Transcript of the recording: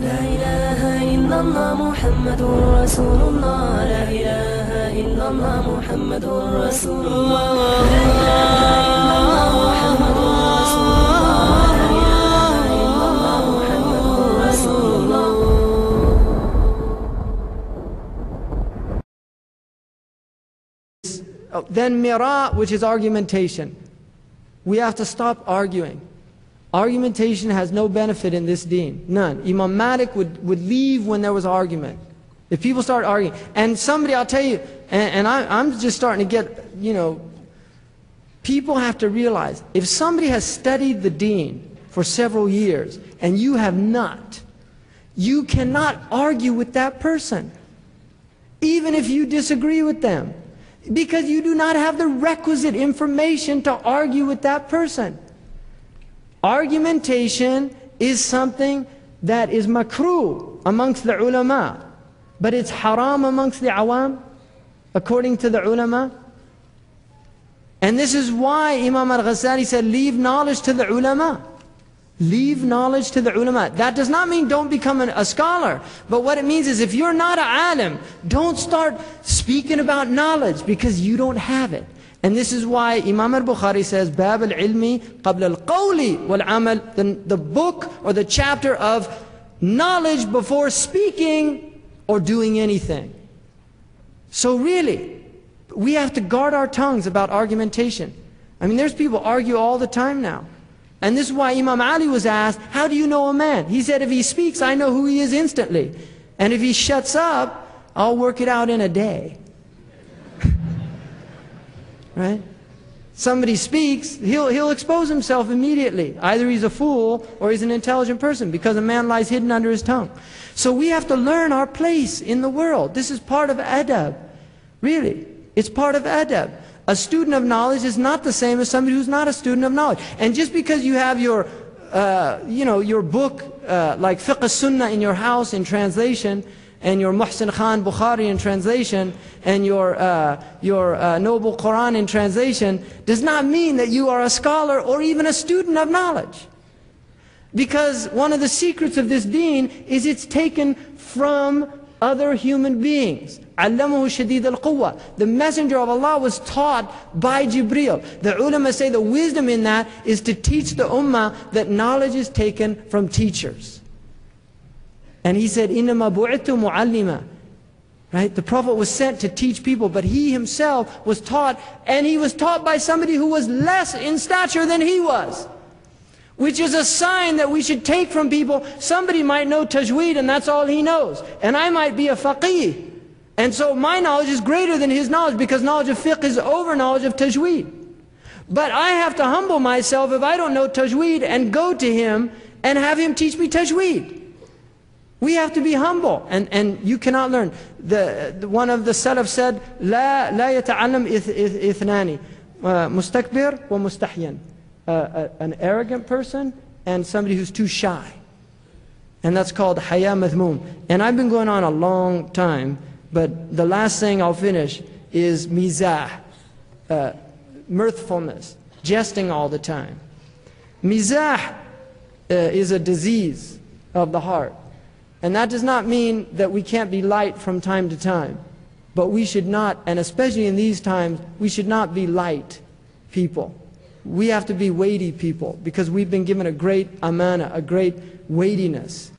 لا إله إلا الله محمد رسول الله لا إله إلا الله محمد رسول الله لا إله إلا الله محمد رسول الله لا إله إلا الله محمد رسول الله. Then mira, which is argumentation. We have to stop arguing. Argumentation has no benefit in this deen. None. Imam Malik would leave when there was argument. If people start arguing. And somebody, I'll tell you, and I'm just starting to get, people have to realize, if somebody has studied the deen for several years, and you have not, you cannot argue with that person. Even if you disagree with them. Because you do not have the requisite information to argue with that person. Argumentation is something that is makruh amongst the ulama, but it's haram amongst the awam, according to the ulama. And this is why Imam al-Ghazali said, leave knowledge to the ulama. Leave knowledge to the ulama. That does not mean don't become a scholar. But what it means is if you're not an alim, don't start speaking about knowledge because you don't have it. And this is why Imam al-Bukhari says, Bab al-ilmi qabla al-qawli wal-amal, the book or the chapter of knowledge before speaking or doing anything. So really, we have to guard our tongues about argumentation. I mean, there's people argue all the time now. And this is why Imam Ali was asked, how do you know a man? He said, if he speaks, I know who he is instantly. And if he shuts up, I'll work it out in a day. Right? Somebody speaks, he'll expose himself immediately. Either he's a fool or he's an intelligent person, because a man lies hidden under his tongue. So we have to learn our place in the world. This is part of adab. Really, it's part of adab. A student of knowledge is not the same as somebody who's not a student of knowledge. And just because you have your book like Fiqh Sunnah in your house in translation, and your Muhsin Khan Bukhari in translation, and your Noble Quran in translation, does not mean that you are a scholar or even a student of knowledge. Because one of the secrets of this deen is it's taken from other human beings. Allamahu shadid al-quwwa. The messenger of Allah was taught by Jibreel. The ulama say the wisdom in that is to teach the ummah that knowledge is taken from teachers. And he said, إِنَّمَا بُعِثْتُ مُعَلِّمًا. Right? The Prophet was sent to teach people, but he himself was taught, and he was taught by somebody who was less in stature than he was. Which is a sign that we should take from people. Somebody might know tajweed and that's all he knows. And I might be a faqih. And so my knowledge is greater than his knowledge, because knowledge of fiqh is over knowledge of tajweed. But I have to humble myself if I don't know tajweed and go to him and have him teach me tajweed. We have to be humble, and you cannot learn. One of the Salaf said, لا يتعلم إثنان مستكبر ومستحيا. An arrogant person and somebody who's too shy. And that's called haya madhmoom. And I've been going on a long time, but the last thing I'll finish is mizah, mirthfulness, jesting all the time. Mizah is a disease of the heart. And that does not mean that we can't be light from time to time. But we should not, and especially in these times, we should not be light people. We have to be weighty people, because we've been given a great amana, a great weightiness.